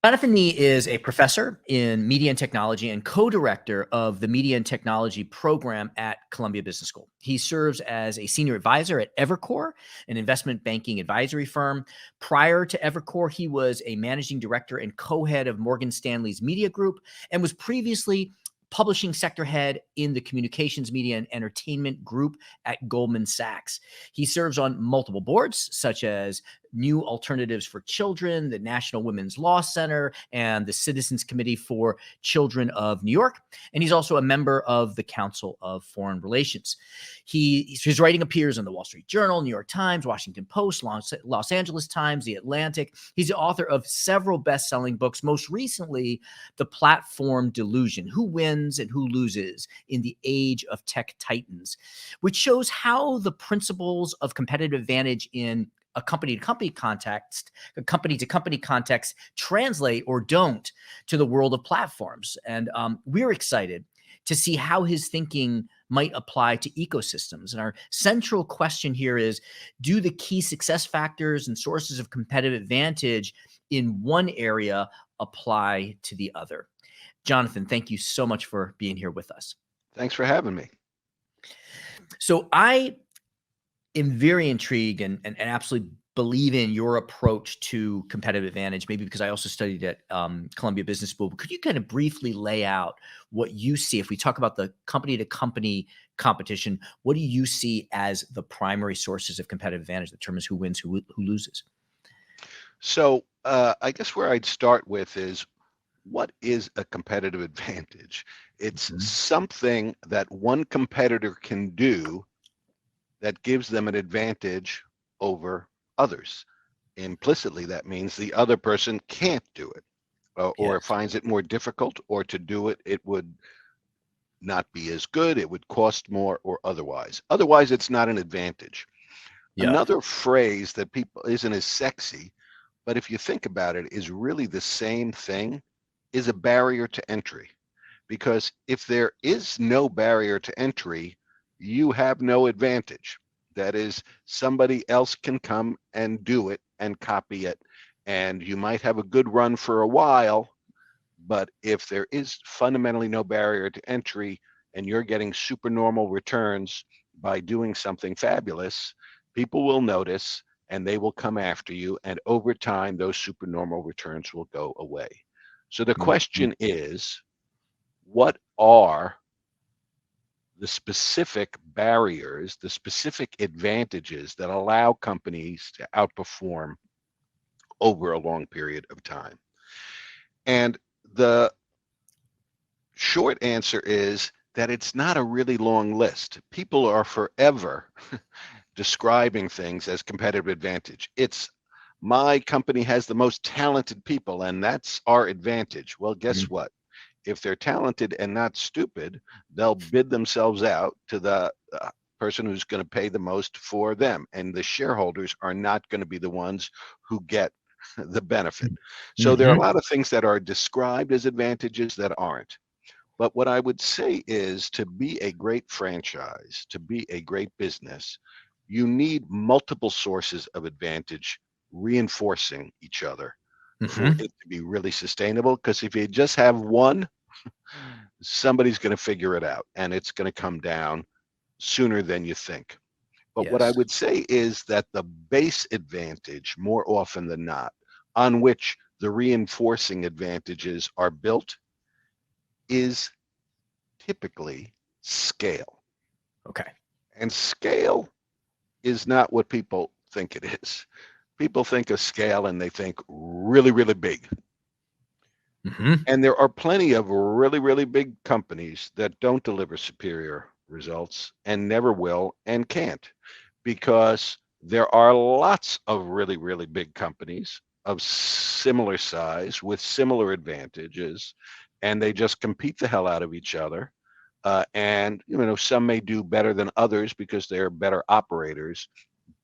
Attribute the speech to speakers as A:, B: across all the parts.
A: Jonathan Nee is a professor in media and technology and co-director of the Media and Technology program at Columbia Business School. He serves as a senior advisor at Evercore, an investment banking advisory firm. Prior to Evercore, he was a managing director and co-head of Morgan Stanley's media group and was previously publishing sector head in the communications, media, and entertainment group at Goldman Sachs. He serves on multiple boards, such as New Alternatives for Children, the National Women's Law Center, and the Citizens Committee for Children of New York. And he's also a member of the Council of Foreign Relations. His writing appears in the Wall Street Journal, New York Times, Washington Post, Los Angeles Times, The Atlantic. He's the author of several best-selling books, most recently, The Platform Delusion, Who Wins and Who Loses in the Age of Tech Titans, which shows how the principles of competitive advantage in a company-to-company context, a company-to-company context, translate or don't to the world of platforms. And we're excited to see how his thinking might apply to ecosystems. And our central question here is, do the key success factors and sources of competitive advantage in one area apply to the other? Jonathan, thank you so much for being here with us.
B: Thanks for having me.
A: So I am very intrigued and absolutely believe in your approach to competitive advantage, maybe because I also studied at Columbia Business School. But could you kind of briefly lay out what you see, if we talk about the company-to-company competition, what do you see as the primary sources of competitive advantage that determines who wins, who loses?
B: So I guess where I'd start with is, what is a competitive advantage? It's something that one competitor can do that gives them an advantage over others. Implicitly, that means the other person can't do it, or
A: Yes.
B: finds it more difficult, or to do it, it would not be as good, it would cost more, or otherwise. Otherwise, it's not an advantage.
A: Yeah.
B: Another phrase that people isn't as sexy, but if you think about it, is really the same thing, is a barrier to entry. Because if there is no barrier to entry, you have no advantage. That is, somebody else can come and do it and copy it, and you might have a good run for a while, but if there is fundamentally no barrier to entry and you're getting supernormal returns by doing something fabulous, people will notice and they will come after you, and over time those supernormal returns will go away. So the question is, what are the specific barriers, the specific advantages that allow companies to outperform over a long period of time? And the short answer is that it's not a really long list. People are forever describing things as competitive advantage. It's, my company has the most talented people and that's our advantage. Well, guess what? If they're talented and not stupid, they'll bid themselves out to the person who's going to pay the most for them. And the shareholders are not going to be the ones who get the benefit. So there are a lot of things that are described as advantages that aren't. But what I would say is, to be a great franchise, to be a great business, you need multiple sources of advantage reinforcing each other for it to be really sustainable. Because if you just have one, somebody's going to figure it out and it's going to come down sooner than you think. But what I would say is that the base advantage, more often than not, on which the reinforcing advantages are built, is typically scale.
A: Okay.
B: And scale is not what people think it is. People think of scale and they think really, really big. And there are plenty of really, really big companies that don't deliver superior results and never will and can't, because there are lots of really, really big companies of similar size with similar advantages, and they just compete the hell out of each other. And some may do better than others because they're better operators,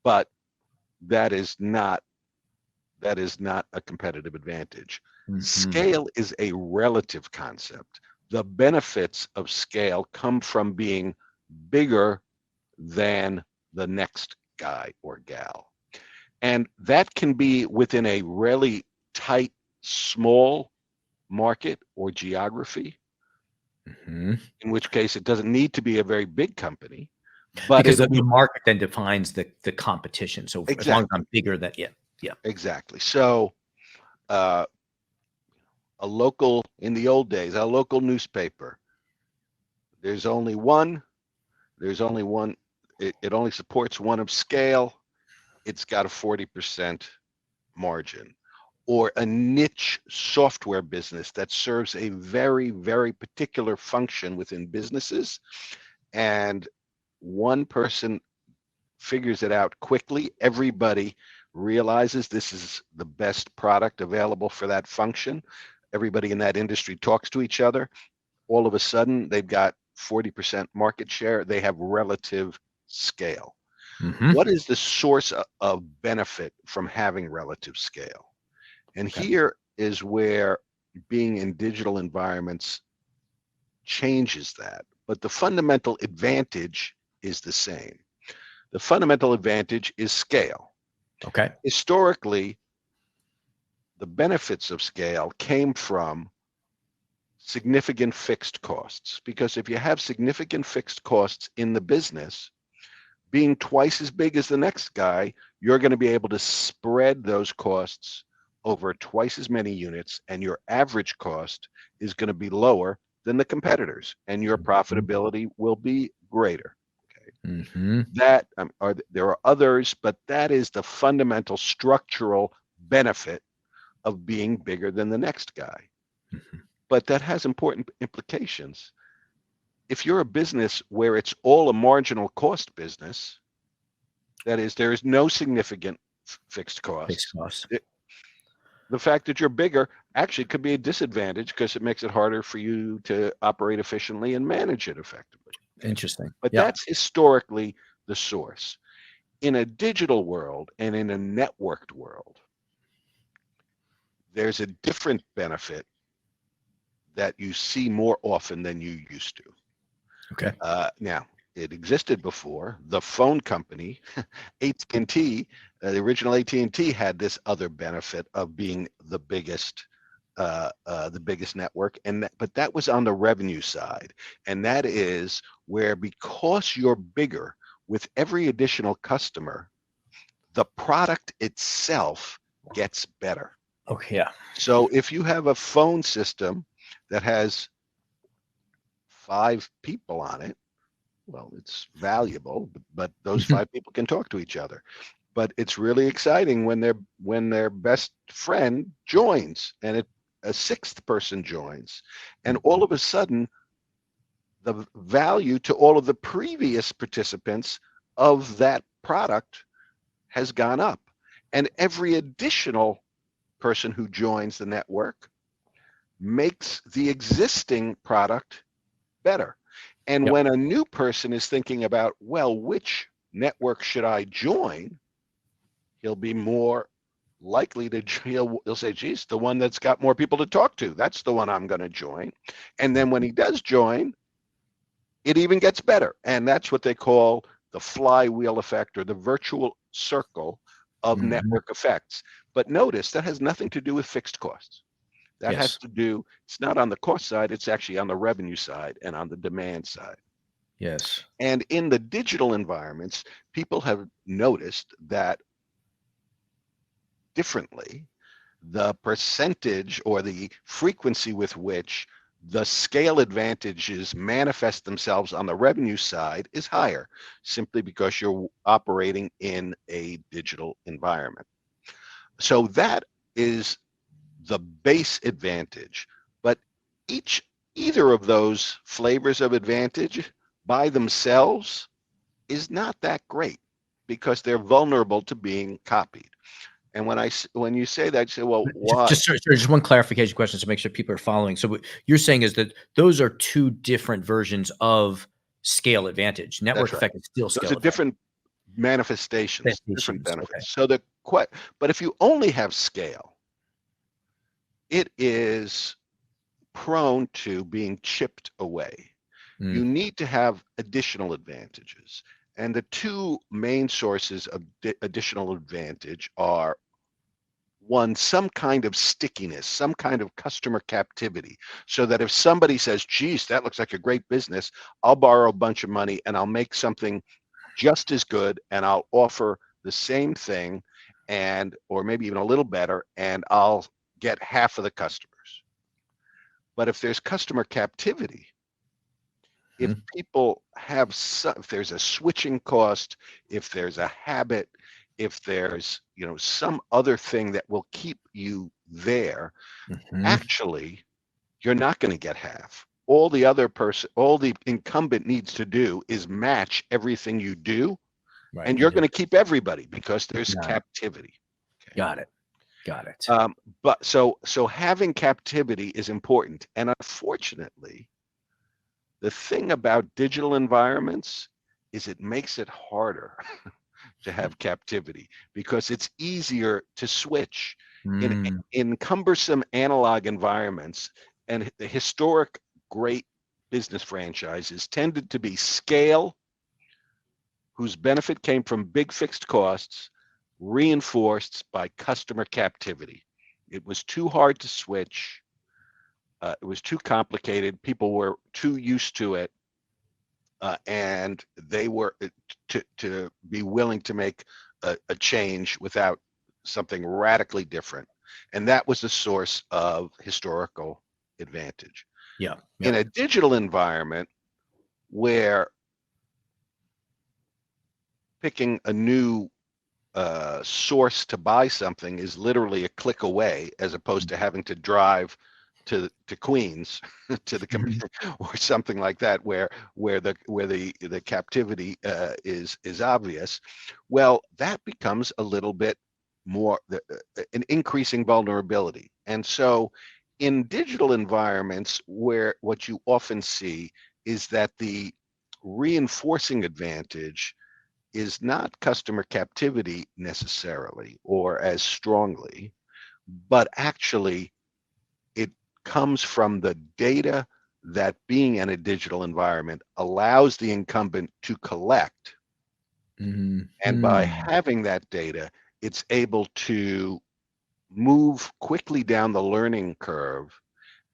B: but that is not a competitive advantage. Scale is a relative concept. The benefits of scale come from being bigger than the next guy or gal. And that can be within a really tight small market or geography, in which case it doesn't need to be a very big company, but
A: Because
B: it'll
A: the
B: be
A: market then defines the competition. So as long as
B: exactly,
A: I'm bigger, that yeah.
B: exactly. So uh, a local, in the old days, a local newspaper, there's only one, there's only one, it only supports one of scale. It's got a 40% margin. Or a niche software business that serves a very, very particular function within businesses, and one person figures it out quickly. Everybody realizes this is the best product available for that function. Everybody in that industry talks to each other. All of a sudden, they've got 40% market share. They have relative scale. What is the source of benefit from having relative scale? And
A: Okay.
B: here is where being in digital environments changes that. But the fundamental advantage is the same. The fundamental advantage is scale.
A: Okay.
B: Historically, the benefits of scale came from significant fixed costs, because if you have significant fixed costs in the business, being twice as big as the next guy, you're going to be able to spread those costs over twice as many units, and your average cost is going to be lower than the competitors, and your profitability will be greater. That there are others, but that is the fundamental structural benefit of being bigger than the next guy. But that has important implications. If you're a business where it's all a marginal cost business, that is, there is no significant fixed
A: Fixed
B: costs.
A: costs.
B: The fact that you're bigger actually could be a disadvantage because it makes it harder for you to operate efficiently and manage it effectively.
A: Interesting.
B: But
A: Yeah.
B: that's historically the source. In a digital world and in a networked world, there's a different benefit that you see more often than you used to.
A: Okay.
B: Now, it existed before. The phone company, AT&T, the original AT&T had this other benefit of being the biggest network, but that was on the revenue side, and that is where, because you're bigger, with every additional customer, the product itself gets better.
A: Okay. Yeah.
B: So if you have a phone system that has 5 people on it, well, it's valuable, but those 5 people can talk to each other. But it's really exciting when their best friend joins, and a 6th person joins, and all of a sudden the value to all of the previous participants of that product has gone up, and every additional person who joins the network makes the existing product better. And
A: Yep.
B: when a new person is thinking about, well, which network should I join, he'll be more likely to, he'll say, geez, the one that's got more people to talk to, that's the one I'm going to join. And then when he does join, it even gets better. And that's what they call the flywheel effect, or the virtual circle of network effects. But notice that has nothing to do with fixed costs. That has
A: Yes.
B: to do, it's not on the cost side, it's actually on the revenue side and on the demand side.
A: Yes.
B: And in the digital environments, people have noticed that differently, the percentage or the frequency with which the scale advantages manifest themselves on the revenue side is higher, simply because you're operating in a digital environment. So that is the base advantage. But either of those flavors of advantage by themselves is not that great, because they're vulnerable to being copied. And when you say that, you say, well, why?
A: Just one clarification question to make sure people are following. So what you're saying is that those are 2 different versions of scale advantage.
B: That's
A: Network
B: right.
A: effect is still
B: Those
A: scale
B: are
A: advantage.
B: different manifestations, different
A: Expectations. Okay.
B: benefits. So but if you only have scale, it is prone to being chipped away. You need to have additional advantages. And the 2 main sources of additional advantage are, some kind of stickiness, some kind of customer captivity, so that if somebody says, geez, that looks like a great business, I'll borrow a bunch of money and I'll make something just as good, and I'll offer the same thing, and or maybe even a little better, and I'll get half of the customers. But if there's customer captivity, if people have if there's a switching cost, if there's a habit, if there's some other thing that will keep you there, actually you're not going to get half. All the incumbent needs to do is match everything you do,
A: Right.
B: and you're going to keep everybody because there's captivity. Okay.
A: Got it.
B: But so having captivity is important, and unfortunately, the thing about digital environments is it makes it harder to have captivity because it's easier to switch. In cumbersome analog environments, and the historic great business franchises tended to be scale, whose benefit came from big fixed costs, reinforced by customer captivity. It was too hard to switch. It was too complicated. People were too used to it, and they were to be willing to make a change without something radically different. And that was the source of historical advantage.
A: Yeah.
B: In a digital environment where picking a new source to buy something is literally a click away, as opposed to having to drive to Queens to the or something like that, where the captivity is obvious. Well, that becomes a little bit more an increasing vulnerability. And so in digital environments, where what you often see is that the reinforcing advantage is not customer captivity necessarily or as strongly, but actually it comes from the data that being in a digital environment allows the incumbent to collect. And by having that data, it's able to move quickly down the learning curve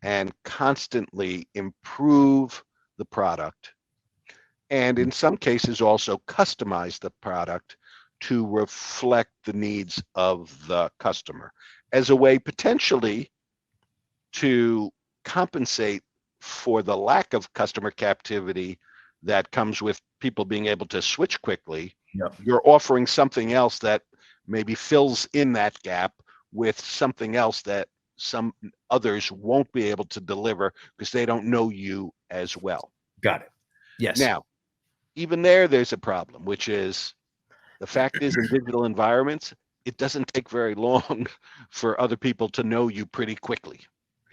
B: and constantly improve the product, and in some cases also customize the product to reflect the needs of the customer, as a way potentially to compensate for the lack of customer captivity that comes with people being able to switch quickly. You're offering something else that maybe fills in that gap with something else that some others won't be able to deliver because they don't know you as well.
A: Got it. Yes.
B: Now, even there's a problem, which is the fact is, in digital environments, it doesn't take very long for other people to know you pretty quickly.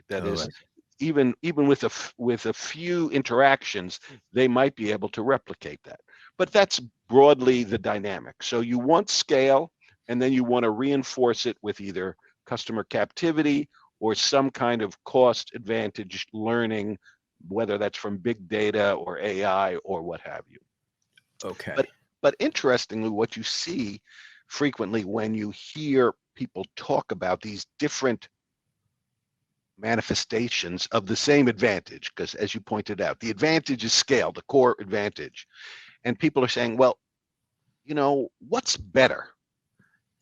B: That is, even with a few interactions, they might be able to replicate that. But that's broadly the dynamic. So you want scale, and then you want to reinforce it with either customer captivity or some kind of cost advantage learning, whether that's from big data or AI or what have you.
A: Okay.
B: But interestingly, what you see frequently when you hear people talk about these different manifestations of the same advantage, because as you pointed out, the advantage is scale, the core advantage. And people are saying, well, what's better?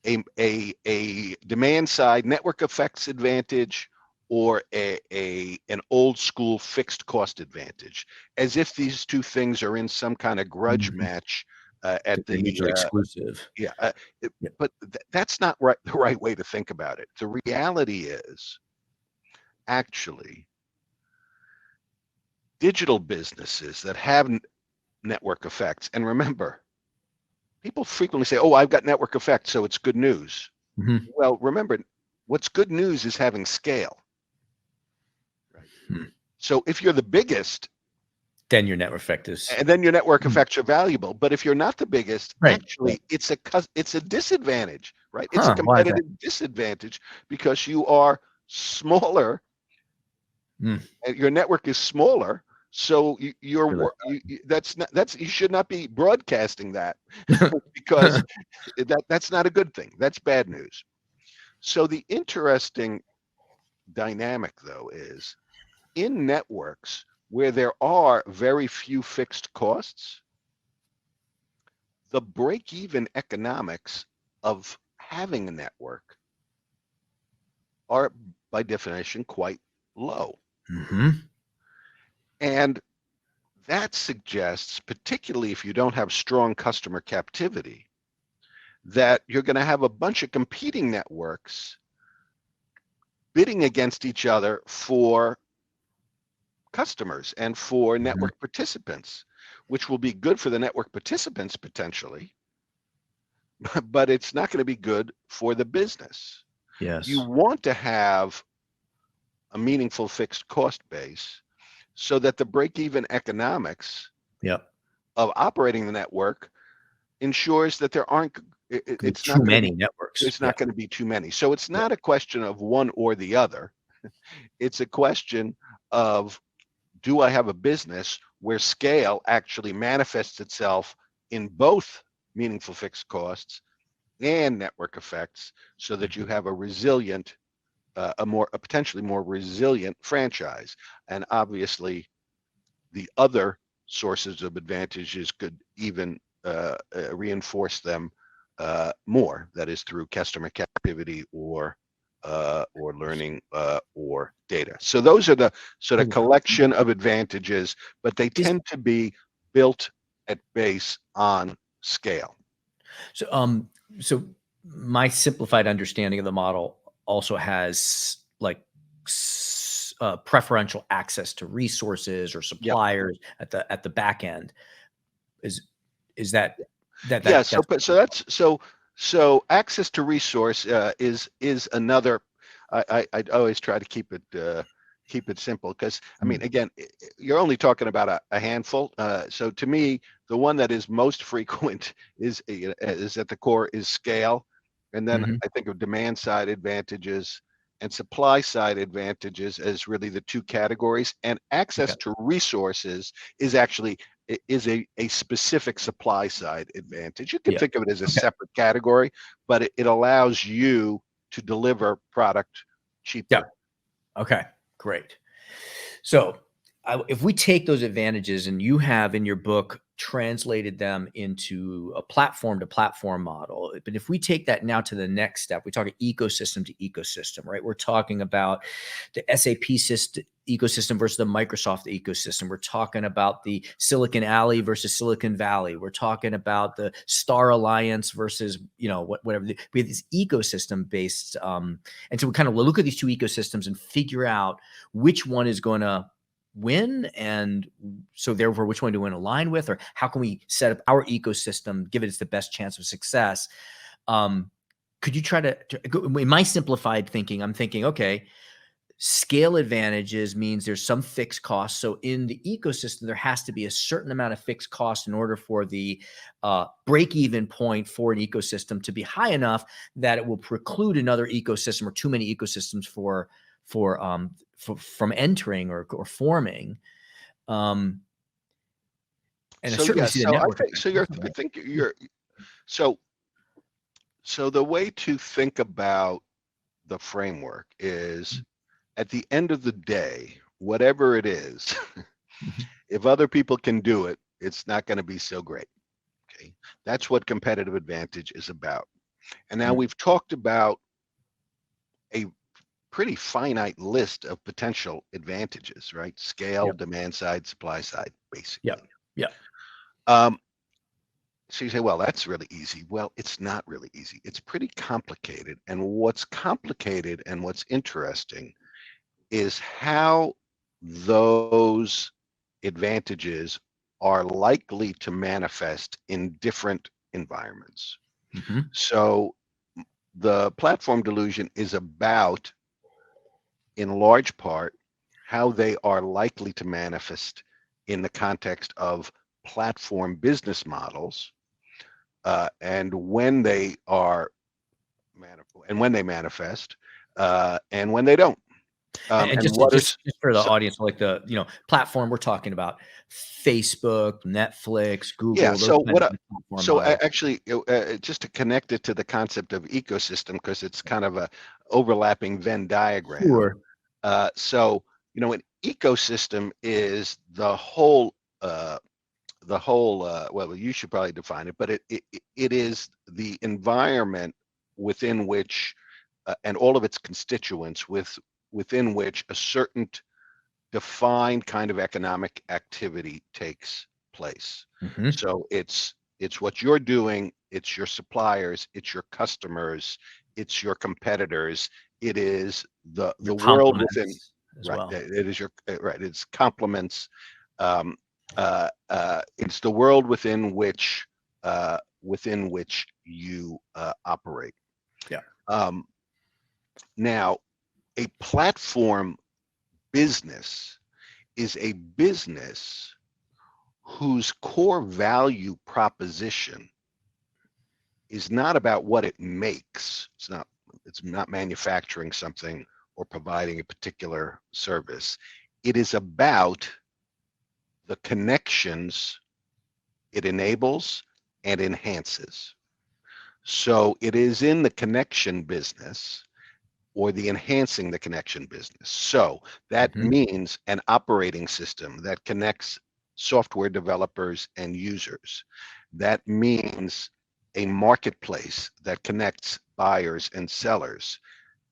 B: A demand side network effects advantage or an old school fixed cost advantage, as if these two things are in some kind of grudge match at the
A: mutually exclusive.
B: But that's not the right way to think about it. The reality is actually digital businesses that have network effects, and remember, people frequently say, oh, I've got network effects, so it's good news. Well, remember, what's good news is having scale. Right? So if you're the biggest,
A: then your network effect is,
B: and then your network effects are valuable. But if you're not the biggest, actually, it's a disadvantage, right? It's a competitive disadvantage because you are smaller, and your network is smaller. So you should not be broadcasting that because that's not a good thing. That's bad news. So the interesting dynamic, though, is in networks where there are very few fixed costs, the break-even economics of having a network are, by definition, quite low.
A: Mm-hmm.
B: And that suggests, particularly if you don't have strong customer captivity, that you're going to have a bunch of competing networks bidding against each other for customers and for
A: Mm-hmm.
B: network participants, which will be good for the network participants potentially, but it's not going to be good for the business. You
A: Yes.
B: want to have a meaningful fixed cost base so that the break-even economics
A: Yep.
B: of operating the network ensures that there aren't
A: Could be
B: it's
A: too
B: not going to
A: many
B: be
A: networks.
B: it's
A: Yeah.
B: not going to be too many. So it's
A: Yeah.
B: not a question of one or the other. It's a question of, do I have a business where scale actually manifests itself in both meaningful fixed costs and network effects, so that you have a resilient, a potentially more resilient franchise. And obviously, the other sources of advantages could even reinforce them more. That is through customer captivity or learning or data. So those are the sort of collection of advantages, but they
A: Is
B: tend to be built at base on scale.
A: so so my simplified understanding of the model also has like preferential access to resources or
B: Yep.
A: suppliers at the back end. Is is that
B: Yeah. So,
A: that's
B: but so access to resource is another. I always try to keep it simple, because I mean,
A: mm,
B: again, you're only talking about a handful. So to me, the one that is most frequent is at the core is scale, and then
A: mhm,
B: I think of demand side advantages and supply side advantages as really the two categories. And
A: okay,
B: access to resources is actually is a specific supply side advantage. You can
A: yeah,
B: think of it as a
A: okay,
B: separate category, but it allows you to deliver product
A: yeah,
B: cheaper.
A: okay, great. So, if we take those advantages and you have in your book translated them into a platform to platform model, but if we take that now to the next step, we talk ecosystem to ecosystem, right? We're talking about the SAP system ecosystem versus the Microsoft ecosystem. We're talking about the Silicon Alley versus Silicon Valley. We're talking about the Star Alliance versus, whatever. We have this ecosystem based, and so we kind of look at these two ecosystems and figure out which one is going to win, and so therefore which one do we want to align with, or how can we set up our ecosystem, give it the best chance of success. um, could you try to in my simplified thinking, I'm thinking, okay, scale advantages means there's some fixed cost. So in the ecosystem, there has to be a certain amount of fixed cost in order for the break-even point for an ecosystem to be high enough that it will preclude another ecosystem or too many ecosystems from entering or forming. Um, and I
B: So
A: certainly
B: yeah,
A: see the
B: so I
A: network
B: think
A: effect
B: so.
A: too, right?
B: I think you're so so the way to think about the framework is, at the end of the day, whatever it is,
A: Mhm.
B: if other people can do it, it's not going to be so great. Okay, that's what competitive advantage is about. And now
A: Mm.
B: we've talked about a pretty finite list of potential advantages, right? Scale,
A: Yep.
B: demand side, supply side,
A: Yep.
B: basically.
A: Yep.
B: Um, so you say, well, that's really easy. Well, it's not really easy. It's pretty complicated. And what's complicated and what's interesting is how those advantages are likely to manifest in different environments.
A: Hmm.
B: So the platform delusion is about, in large part, how they are likely to manifest in the context of platform business models, and when they are and when they manifest, and when they don't.
A: And
B: And
A: just
B: what are
A: just for the
B: so,
A: audience, like the platform we're talking about, Facebook, Netflix,
B: yeah.
A: Google, those
B: So
A: kinds
B: what?
A: of platform models.
B: Actually, just to connect it to the concept of ecosystem, because it's kind of overlapping Venn diagram.
A: Sure.
B: So, an ecosystem is uh, well, you should probably define it, but it is the environment within which, and all of its constituents within which a certain defined kind of economic activity takes place.
A: Hmm.
B: So it's what you're doing, it's your suppliers, it's your customers, it's your competitors, it is
A: Your
B: the world within.
A: compliments as
B: Right,
A: well.
B: it is your right, it's complements. um, it's the world within which you operate.
A: Yeah.
B: um, Now, a platform business is a business whose core value proposition is not about what it makes. It's not manufacturing something or providing a particular service. It is about the connections it enables and enhances. So it is in the connection business or the enhancing the connection business. So that
A: Hmm.
B: means an operating system that connects software developers and users. That means a marketplace that connects buyers and sellers,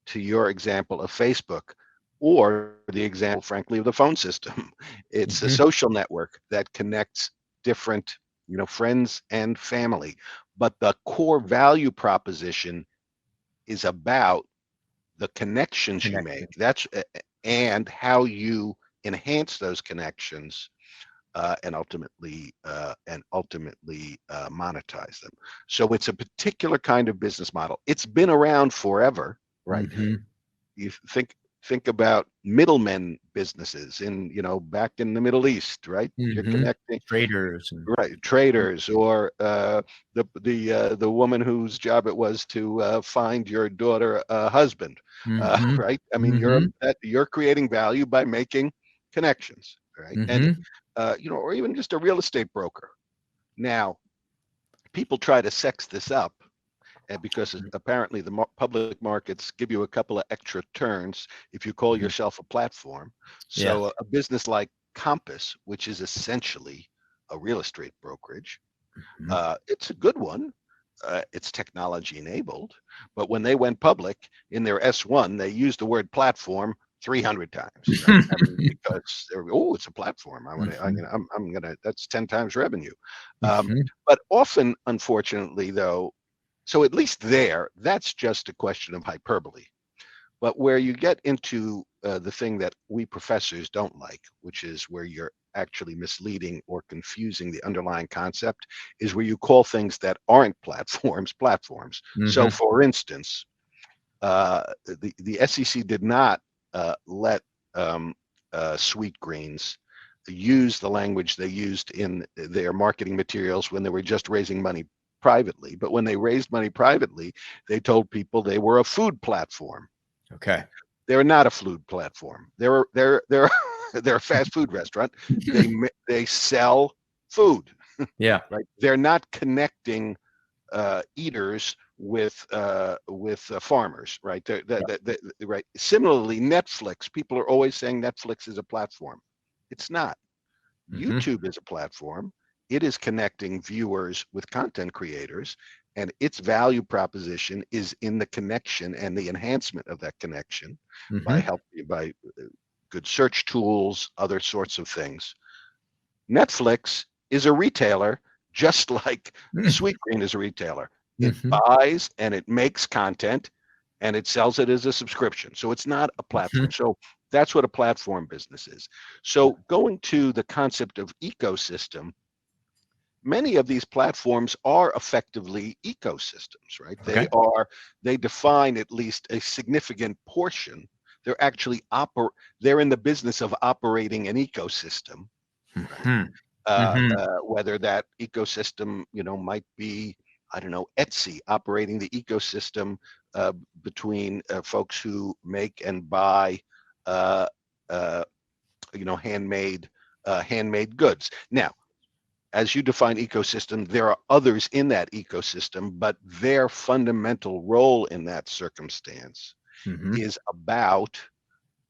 B: to your example of Facebook, or the example, frankly, of the phone system. It's a
A: Hmm.
B: social network that connects different, friends and family. But the core value proposition is about the connections you make.
A: Connection.
B: And how you enhance those connections, and ultimately monetize them. So it's a particular kind of business model. It's been around forever, right?
A: Hmm.
B: You think about middlemen businesses in, back in the Middle East, right? You're
A: Hmm.
B: connecting.
A: Traders and
B: Right, traders, or the woman whose job it was to find your daughter a husband,
A: hmm
B: right? I mean,
A: hmm
B: you're creating value by making connections, right? And
A: hmm
B: or even just a real estate broker. Now, people try to sex this up, and because apparently the public markets give you a couple of extra turns if you call
A: hmm
B: yourself a platform.
A: Yeah.
B: So a business like Compass, which is essentially a real estate brokerage,
A: Hmm.
B: it's a good one. It's technology enabled, but when they went public in their S1, they used the word platform 300 times, right? I mean, because it's a platform. I want to,
A: Hmm.
B: I'm gonna. That's 10 times revenue. Um,
A: Hmm.
B: but often, unfortunately, though, so at least there, that's just a question of hyperbole. But where you get into the thing that we professors don't like, which is where you're actually misleading or confusing the underlying concept, is where you call things that aren't platforms platforms. So,
A: Hmm.
B: for instance, the SEC did not let um, Sweet Greens use the language they used in their marketing materials when they were just raising money privately. But when they raised money privately, they told people they were a food platform.
A: Okay.
B: They're not a food platform. They're they're a fast food restaurant. They sell food,
A: Yeah.
B: right? They're not connecting eaters with farmers, right?
A: Yeah.
B: Right. Similarly, Netflix. People are always saying Netflix is a platform. It's not.
A: Hmm.
B: YouTube is a platform. It is connecting viewers with content creators, and its value proposition is in the connection and the enhancement of that connection
A: Hmm.
B: by good search tools, other sorts of things. Netflix is a retailer, just like Sweetgreen is a retailer. It
A: Hmm.
B: buys and it makes content and it sells it as a subscription. So it's not a
A: Hmm.
B: platform. So that's what a platform business is. So going to the concept of ecosystem, many of these platforms are effectively ecosystems, right?
A: Okay.
B: They define at least a significant portion. They're actually they're in the business of operating an ecosystem, right?
A: Hmm. Hmm.
B: Whether that ecosystem, might be, I don't know, Etsy operating the ecosystem uh, between folks who make and buy, uh, uh, handmade goods. Now, as you define ecosystem, there are others in that ecosystem, but their fundamental role in that circumstance
A: Hmm.
B: is about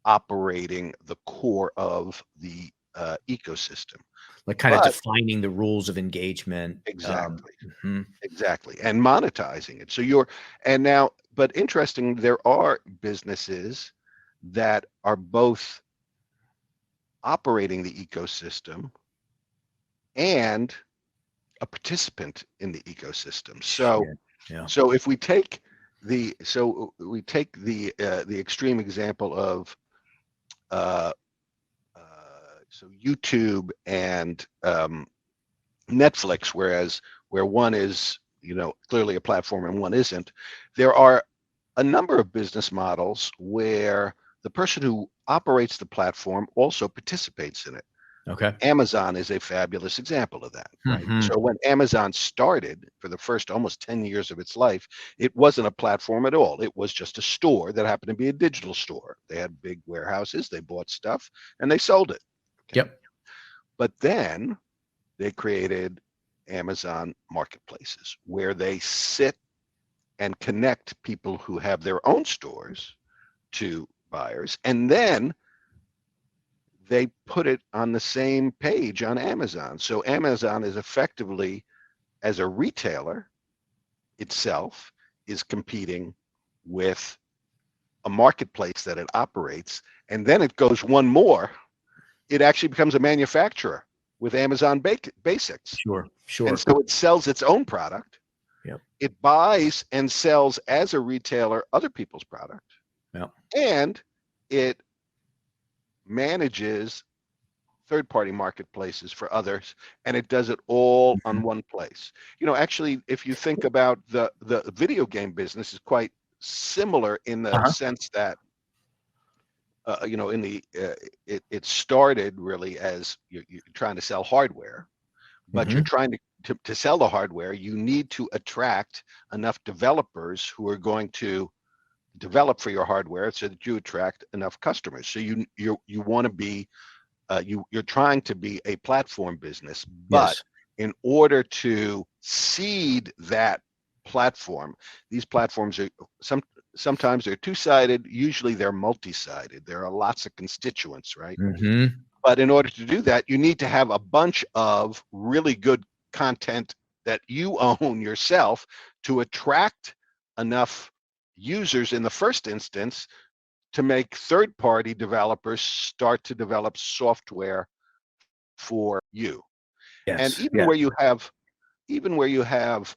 B: operating the core of the ecosystem.
A: Like kind of
B: But
A: defining the rules of engagement.
B: exactly,
A: Mhm.
B: exactly, and monetizing it. So and now, but interesting, there are businesses that are both operating the ecosystem and a participant in the ecosystem. So,
A: Shit. Yeah.
B: so if we take the extreme example of uh, so YouTube and Netflix, where one is clearly a platform and one isn't, there are a number of business models where the person who operates the platform also participates in it.
A: Okay.
B: Amazon is a fabulous example of that, right?
A: Hmm.
B: So when Amazon started, for the first almost 10 years of its life, it wasn't a platform at all. It was just a store that happened to be a digital store. They had big warehouses, they bought stuff, and they sold it. Okay.
A: Yep.
B: But then they created Amazon marketplaces where they sit and connect people who have their own stores to buyers, and then they put it on the same page on Amazon. So Amazon is effectively, as a retailer itself, is competing with a marketplace that it operates. And then it goes one more. It actually becomes a manufacturer with Amazon Basics.
A: Sure.
B: And
A: Sure.
B: so it sells its own product.
A: Yep.
B: It buys and sells as a retailer other people's product.
A: Yep.
B: And it manages third-party marketplaces for others, and it does it all on
A: Mhm.
B: one place. Actually, if you think about the video game business is quite similar in the
A: Uh-huh.
B: sense that in the it started really as you're trying to sell hardware, but you're
A: Hmm.
B: trying to sell the hardware. You need to attract enough developers who are going to develop for your hardware so that you attract enough customers. So you want to be you're trying to be a platform business, but
A: Yes.
B: in order to seed that platform, these platforms are sometimes they're two-sided, usually they're multi-sided. There are lots of constituents, right?
A: Hmm.
B: But in order to do that, you need to have a bunch of really good content that you own yourself to attract enough users in the first instance to make third-party developers start to develop software for you. And
A: Yes.
B: even
A: Yeah.
B: where you have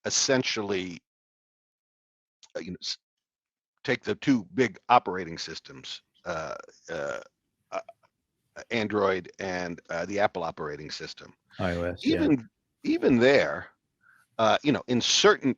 B: essentially, you know, take the two big operating systems, uh, uh, Android and the Apple operating system.
A: iOS. Yeah.
B: Even there, in certain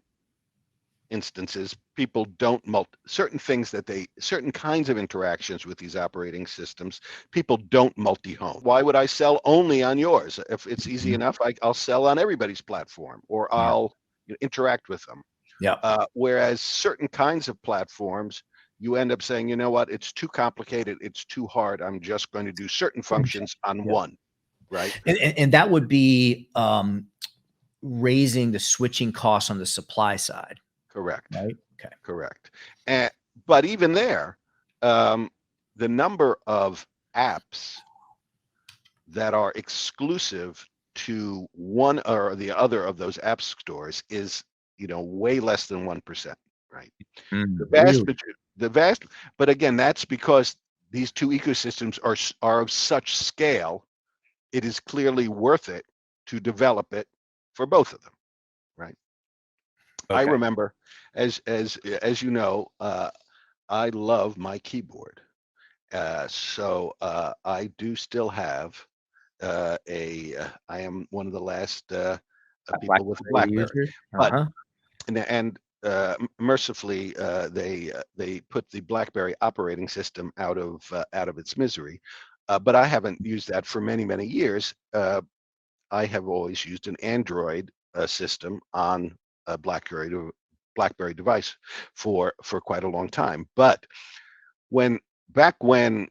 B: instances, people don't certain things that certain kinds of interactions with these operating systems, people don't multi-home. Why would I sell only on yours? If it's easy
A: Mhm.
B: enough, I'll sell on everybody's platform, or
A: Yeah.
B: I'll interact with them.
A: Yeah.
B: Whereas certain kinds of platforms, you end up saying, you know what, it's too complicated, it's too hard, I'm just going to do certain functions on
A: Yep.
B: one, right?
A: And that would be raising the switching costs on the supply side,
B: Correct.
A: right? Okay.
B: Correct. And but even there, um, the number of apps that are exclusive to one or the other of those app stores is, way less than 1%, right? The
A: Really?
B: vast, but again, that's because these two ecosystems are of such scale, it is clearly worth it to develop it for both of them, right? I
A: Okay.
B: remember, as you know, I love my keyboard. So I do still have I am one of the last people with a
A: BlackBerry
B: BlackBerry,
A: user.
B: but
A: Uh-huh.
B: mercifully they put the BlackBerry operating system out of its misery. But I haven't used that for many years. I have always used an Android system on a BlackBerry device for quite a long time. But when back when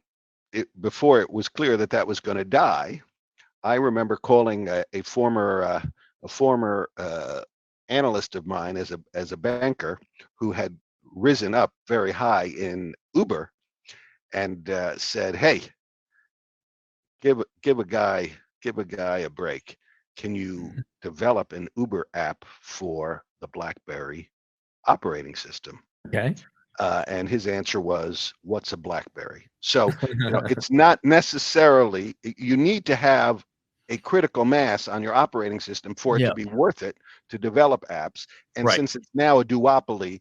B: before it was clear that that was going to die, I remember calling a former analyst of mine as a banker who had risen up very high in Uber and said, "Hey, give a guy a break. Can you
A: Mhm.
B: develop an Uber app for the BlackBerry operating system?"
A: Okay.
B: And his answer was, "What's a BlackBerry?" So, it's not necessarily, you need to have a critical mass on your operating system for it to
A: Yeah.
B: be worth it to develop apps. And
A: Right.
B: since it's now a duopoly,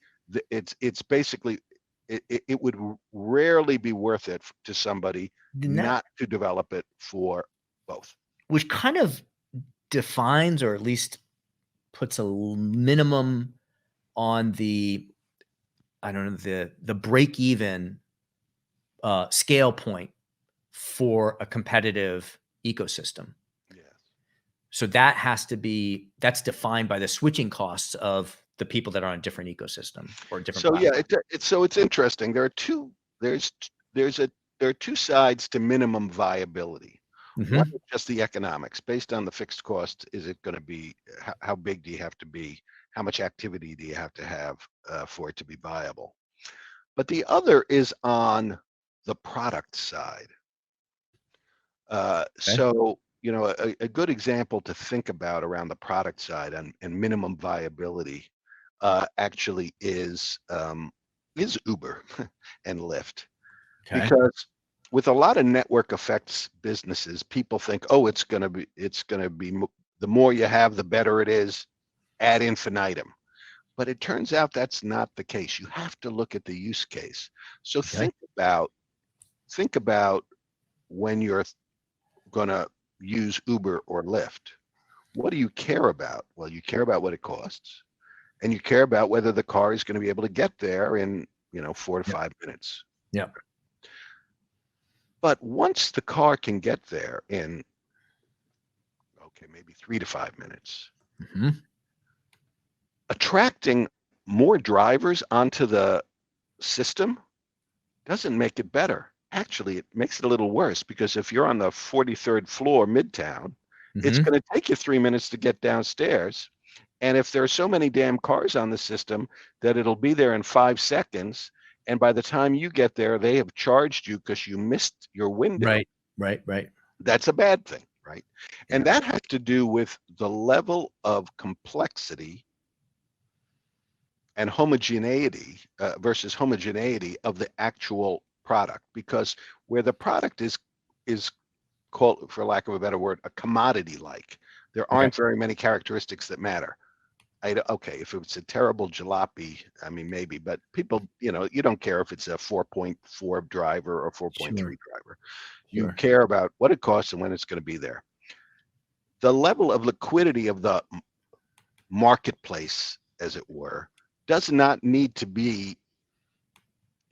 B: it's basically, it would rarely be worth it to somebody
A: Then that,
B: not to develop it for both.
A: which kind of defines, or at least puts a minimum on the, I don't know, the break even scale point for a competitive ecosystem.
B: Yes.
A: So that has to be, that's defined by the switching costs of the people that are on a different ecosystem or a different
B: So yeah,
A: platform.
B: it's interesting. There's there's a there are two sides to minimum viability. One
A: Hmm.
B: is just the economics. Based on the fixed cost, is it going to be, how big do you have to be? How much activity do you have to have for it to be viable? But the other is on the product side.
A: Okay.
B: So, a good example to think about around the product side and minimum viability actually is Uber and Lyft.
A: Okay.
B: Because with a lot of network effects businesses, people think, oh, the more you have, the better it is ad infinitum. But it turns out that's not the case. You have to look at the use case. So
A: Okay.
B: think about when you're going to use Uber or Lyft. What do you care about? Well, you care about what it costs, and you care about whether the car is going to be able to get there in 4 to 5 minutes.
A: Yep.
B: But once the car can get there in, okay, maybe 3 to 5 minutes,
A: Hmm.
B: attracting more drivers onto the system doesn't make it better. Actually, it makes it a little worse, because if you're on the 43rd floor midtown, it's
A: Hmm.
B: going to take you 3 minutes to get downstairs. And if there are so many damn cars on the system that it'll be there in 5 seconds, and by the time you get there, they have charged you because you missed your window,
A: Right. Right. Right.
B: that's a bad thing, right? And
A: Yeah.
B: that has to do with the level of complexity and homogeneity versus homogeneity of the actual product. Because where the product is called, for lack of a better word, a commodity like, there
A: Okay.
B: aren't very many characteristics that matter. Okay, if it's a terrible jalopy, I mean, maybe, but people, you don't care if it's a 4.4 driver or 4.3
A: Sure.
B: driver. You
A: Sure.
B: care about what it costs and when it's going to be there. The level of liquidity of the marketplace, as it were, does not need to be,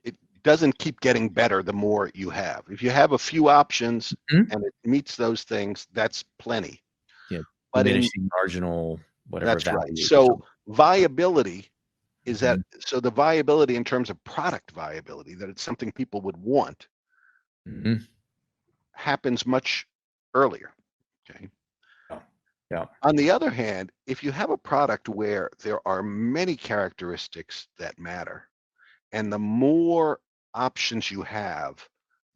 B: it doesn't keep getting better the more you have. If you have a few options
A: Mhm.
B: and it meets those things, that's plenty.
A: Yeah.
B: But
A: Diminishing marginal, whatever
B: that's right.
A: value.
B: So viability is that,
A: Hmm.
B: so the viability in terms of product viability, that it's something people would want,
A: Hmm.
B: happens much earlier. Okay.
A: Yeah. Yeah.
B: On the other hand, if you have a product where there are many characteristics that matter, and the more options you have,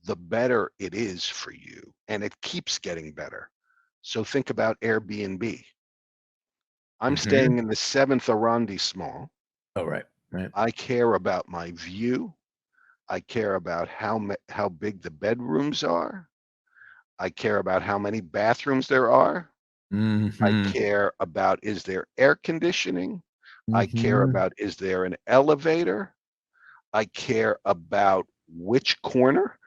B: the better it is for you, and it keeps getting better. So think about Airbnb. I'm
A: Hmm.
B: staying in the seventh arrondissement.
A: Oh, right. Right.
B: I care about my view. I care about how big the bedrooms are. I care about how many bathrooms there are. I
A: Hmm.
B: care about, is there air conditioning? I care
A: Hmm.
B: about, is there an elevator? I care about which corner,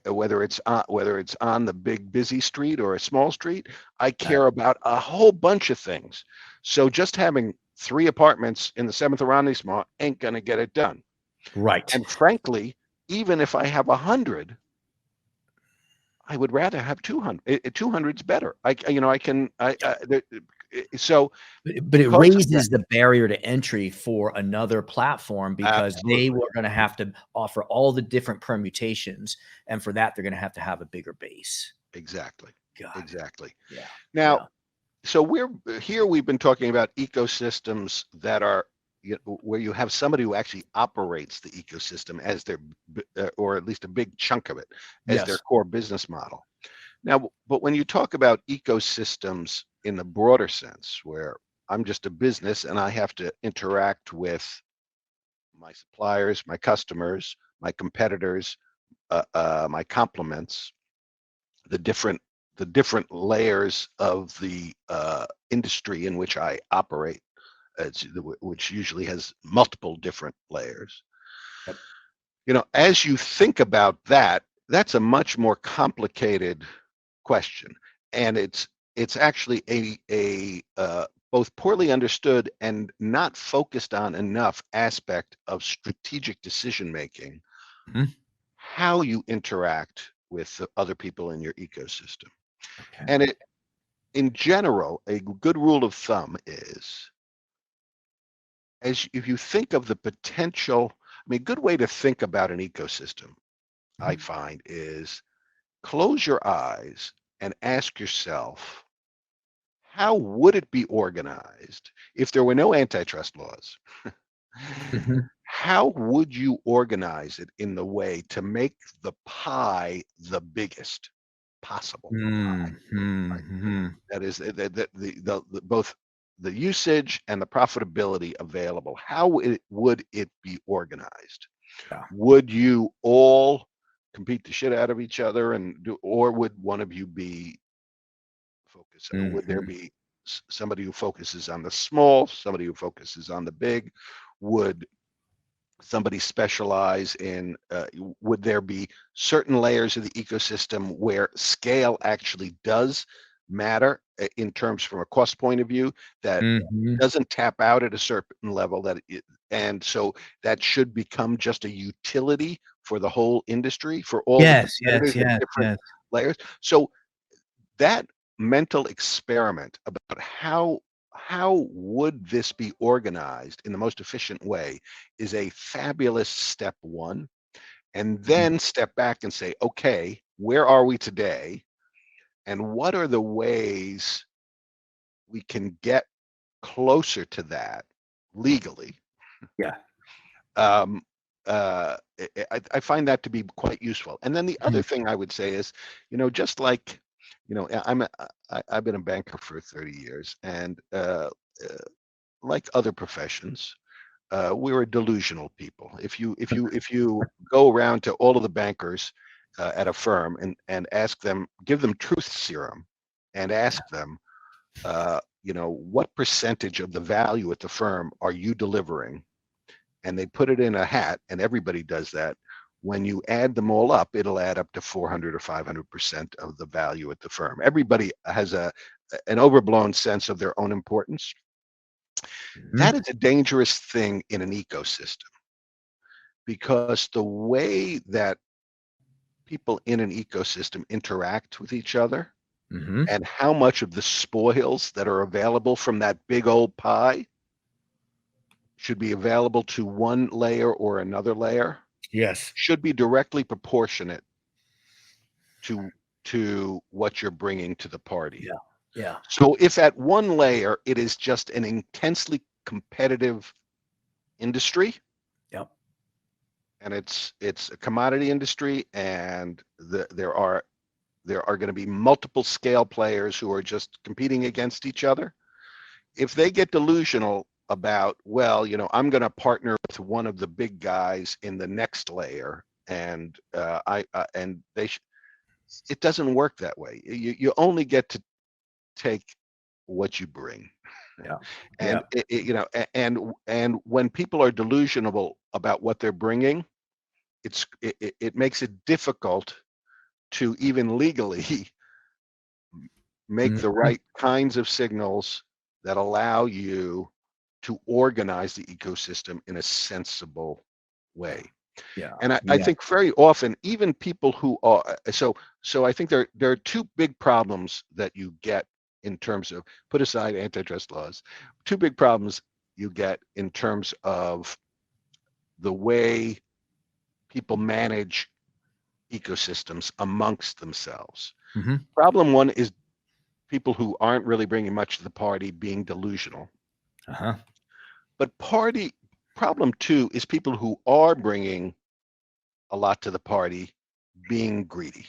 B: whether it's on the big busy street or a small street. I
A: Right.
B: care about a whole bunch of things. So just having 3 apartments in the seventh arrondissement ain't going to get it done.
A: Right.
B: And frankly, even if I have 100, I would rather have 200. 200's better. I can. So
A: But it
B: because of that,
A: raises the barrier to entry for another platform because they
B: absolutely,
A: were going to have to offer all the different permutations. And for that, they're going to have a bigger base.
B: exactly,
A: Got it.
B: exactly.
A: Yeah.
B: Now,
A: Yeah.
B: so we've been talking about ecosystems that are, where you have somebody who actually operates the ecosystem as their, or at least a big chunk of it, as their
A: Yes.
B: core business model. Now, but when you talk about ecosystems in the broader sense, where I'm just a business and I have to interact with my suppliers, my customers, my competitors, my complements, the different layers of the industry in which I operate, which usually has multiple different layers.
A: Yep.
B: As you think about that, that's a much more complicated question, and it's actually a both poorly understood and not focused on enough aspect of strategic decision making,
A: Mhm.
B: how you interact with the other people in your ecosystem.
A: Okay.
B: And in general, a good rule of thumb is, if you think of the potential, I mean, a good way to think about an ecosystem, I
A: Mhm.
B: find, is close your eyes and ask yourself, how would it be organized if there were no antitrust laws?
A: Mhm.
B: How would you organize it in the way to make the pie the biggest possible pie? Right?
A: Mhm.
B: That is the both the usage and the profitability available. How would it be organized?
A: Yeah.
B: Would you all compete the shit out of each other and do, or would one of you be focused? Would there
A: Mhm.
B: be somebody who focuses on the small, somebody who focuses on the big? Would somebody specialize in, would there be certain layers of the ecosystem where scale actually does matter, in terms from a cost point of view, that
A: Mhm.
B: doesn't tap out at a certain level, and so that should become just a utility for the whole industry, for all the
A: Yes, yes,
B: competitors at
A: yes,
B: different
A: yes.
B: layers. So that mental experiment about how would this be organized in the most efficient way is a fabulous step one. And
A: Mhm.
B: then step back and say, okay, where are we today? And what are the ways we can get closer to that legally?
A: Yeah.
B: Um, I find that to be quite useful. And then the other
A: Mhm.
B: thing I would say is, just like, I've been a banker for 30 years, and like other professions, we're a delusional people. If you go around to all of the bankers at a firm and ask them, give them truth serum, and ask them, what percentage of the value at the firm are you delivering? And they put it in a hat, and everybody does that. When you add them all up, it'll add up to 400 or 500% of the value at the firm. Everybody has an overblown sense of their own importance. That
A: Mhm.
B: is a dangerous thing in an ecosystem, because the way that people in an ecosystem interact with each other,
A: Mhm.
B: and how much of the spoils that are available from that big old pie should be available to one layer or another layer,
A: Yes.
B: should be directly proportionate to what you're bringing to the party.
A: Yeah. Yeah.
B: So if at one layer it is just an intensely competitive industry,
A: Yep.
B: and it's a commodity industry, and there are going to be multiple scale players who are just competing against each other. If they get delusional about, well, I'm going to partner with one of the big guys in the next layer, and and it doesn't work that way. You only get to take what you bring.
A: Yeah. Yeah.
B: And and when people are delusional about what they're bringing, it makes it difficult to even legally make the
A: Mhm.
B: right kinds of signals that allow you to organize the ecosystem in a sensible way.
A: Yeah.
B: And I
A: Yeah.
B: think very often, even people who are, so I think there are two big problems that you get in terms of, put aside antitrust laws, two big problems you get in terms of the way people manage ecosystems amongst themselves.
A: Mhm.
B: Problem one is people who aren't really bringing much to the party being delusional.
A: Uh-huh.
B: But problem too is people who are bringing a lot to the party being greedy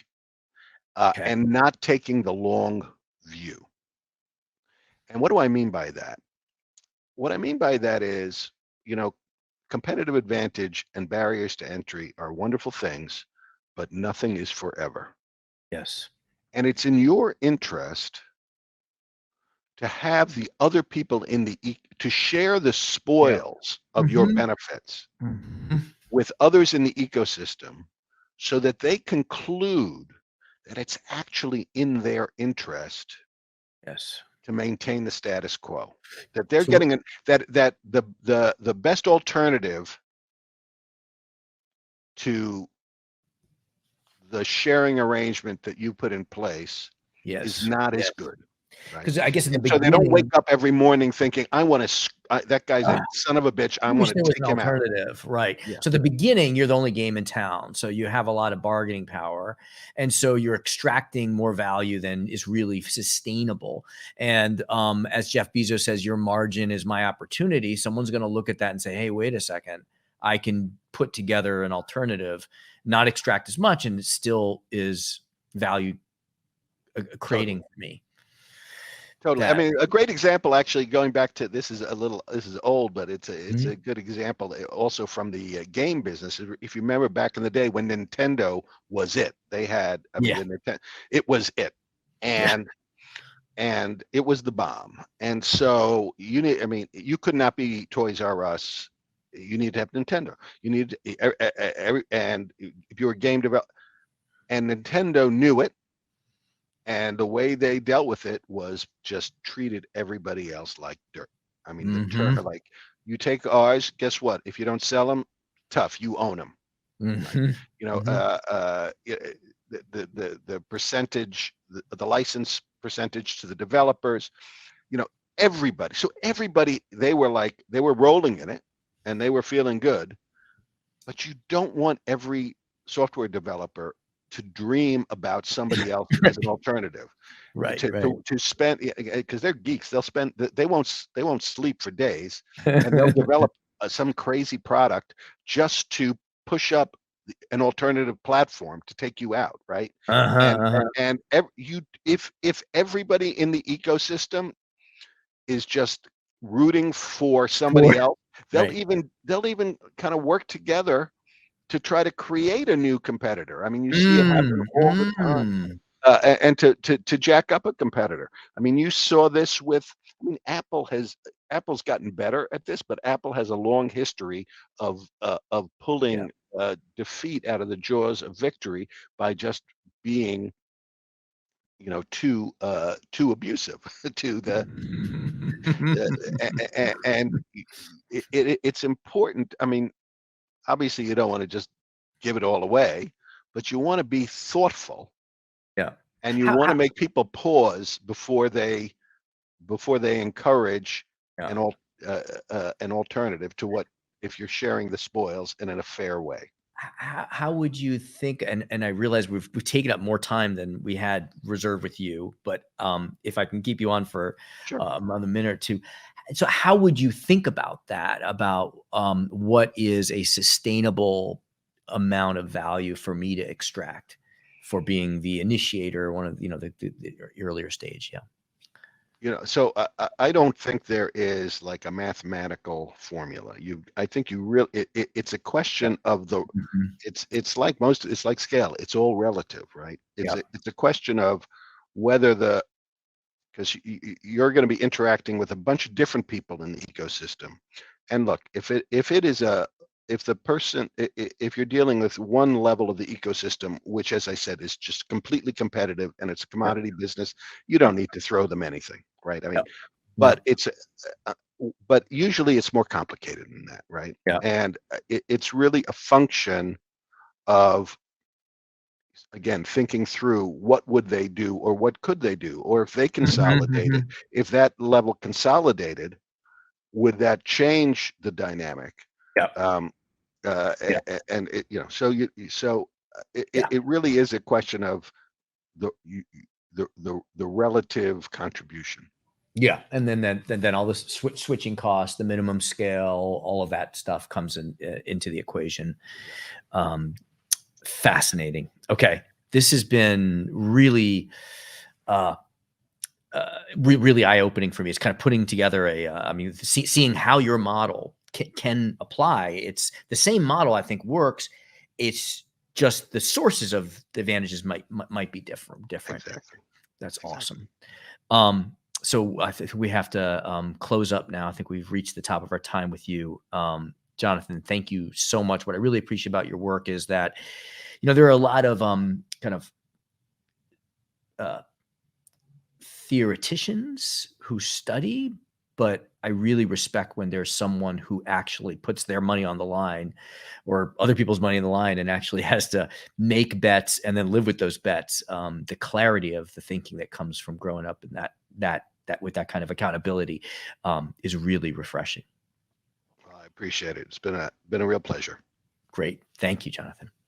A: Okay.
B: and not taking the long view. And what do I mean by that? What I mean by that is, you know, competitive advantage and barriers to entry are wonderful things, but nothing is forever.
A: Yes.
B: And it's in your interest to have the other people in to share the
A: Yeah.
B: spoils of your
A: Hmm.
B: benefits
A: Hmm.
B: with others in the ecosystem so that they conclude that it's actually in their interest
A: Yes.
B: to maintain the status quo, that they're
A: So
B: getting it, that the best alternative to the sharing arrangement that you put in place is
A: yes.
B: not as
A: Yes.
B: good, right?
A: Because I guess in the
B: And so they don't wake
A: beginning,
B: up every morning thinking, I want to, that guy's a son of a bitch. I
A: I wish
B: want
A: there
B: to
A: was an
B: take him out.
A: alternative, right?
B: Yeah,
A: So the beginning, you're the only game in town, so you have a lot of bargaining power, and so you're extracting more value than is really sustainable. And as Jeff Bezos says, your margin is my opportunity. Someone's going to look at that and say, "Hey, wait a second, I can put together an alternative, not extract as much, and it still is value
B: totally.
A: creating for me."
B: Totally. I
A: That
B: mean, a great example, actually, going back to this is old, but it's
A: Mhm.
B: a good example also from the game business. If you remember back in the day when Nintendo was it, they had, I mean,
A: Yeah,
B: the Nintendo, it was it,
A: yeah,
B: and it was the bomb. And so you need, I mean, you could not be Toys R Us. You need to have Nintendo. You need and if you're a game developer, and Nintendo knew it, and the way they dealt with it was just treated everybody else like dirt. I mean,
A: hmm
B: like you take ours, guess what? If you don't sell them, tough, you own them, right?
A: hmm
B: You know,
A: hmm
B: the percentage, the license percentage to the developers, you know, everybody. So everybody, they were rolling in it, and they were feeling good. But you don't want every software developer to dream about somebody else as an alternative
A: right, right.
B: to spend, because they're geeks. They'll spend, they won't sleep for days, and they'll develop some crazy product just to push up an alternative platform to take you out, right?
A: Uh-huh,
B: And
A: uh-huh.
B: you, if everybody in the ecosystem is just rooting for
A: For
B: somebody else,
A: right.
B: they'll even kind of work together to try to create a new competitor. I mean, you see it happen
A: Mm,
B: all the time,
A: mm.
B: and to jack up a competitor. I mean, you saw this with. I mean, Apple's gotten better at this, but Apple has a long history of
A: Yeah.
B: pulling defeat out of the jaws of victory by just being, you know, too abusive to the and it's important. I mean, obviously you don't want to just give it all away, but you want to be thoughtful,
A: Yeah.
B: and you want
A: How
B: to make people pause before they encourage
A: yeah.
B: an an alternative to what, if you're sharing the spoils in a fair way.
A: How would you think, and I realize we've taken up more time than we had reserved with you, but if I can keep you on for
B: Sure.
A: another minute or two. So how would you think about that, about what is a sustainable amount of value for me to extract for being the initiator, one of, the earlier stage? Yeah.
B: You know, so I don't think there is like a mathematical formula. I think you really, it's a
A: Yeah.
B: question of the,
A: Mhm.
B: it's like scale. It's all relative, right?
A: Yeah.
B: It's a question of whether because you're going to be interacting with a bunch of different people in the ecosystem. And look, if it is a, if the person, if you're dealing with one level of the ecosystem, which, as I said, is just completely competitive and it's a
A: Yeah.
B: commodity business, you don't need to throw them anything, right? I
A: Yeah.
B: mean,
A: No.
B: but uh, but usually it's more complicated than that, right?
A: Yeah.
B: And it's really a function of, again, thinking through what would they do or what could they do, or if they
A: Mhm,
B: consolidated,
A: mhm.
B: if that level consolidated, would that change the dynamic?
A: Yeah.
B: um,
A: Yeah.
B: and it, you know, so
A: Yeah.
B: it really is a question of the the relative contribution.
A: Yeah, and then all this switching costs, the minimum scale, all of that stuff comes into the equation. Um, Fascinating. Okay, this has been really uh, really eye opening for me. It's kind of putting together I mean, seeing how your model can apply. It's the same model I think works. It's just the sources of the advantages might be different.
B: Exactly.
A: That's
B: Exactly.
A: awesome. So I think we have to close up now. I think we've reached the top of our time with you. Jonathan, thank you so much. What I really appreciate about your work is that, there are a lot of kind of uh, theoreticians who study, but I really respect when there's someone who actually puts their money on the line or other people's money on the line and actually has to make bets and then live with those bets. The clarity of the thinking that comes from growing up in that with that kind of accountability is really refreshing.
B: Well, I appreciate it. It's been a real pleasure.
A: Great. Thank you, Jonathan.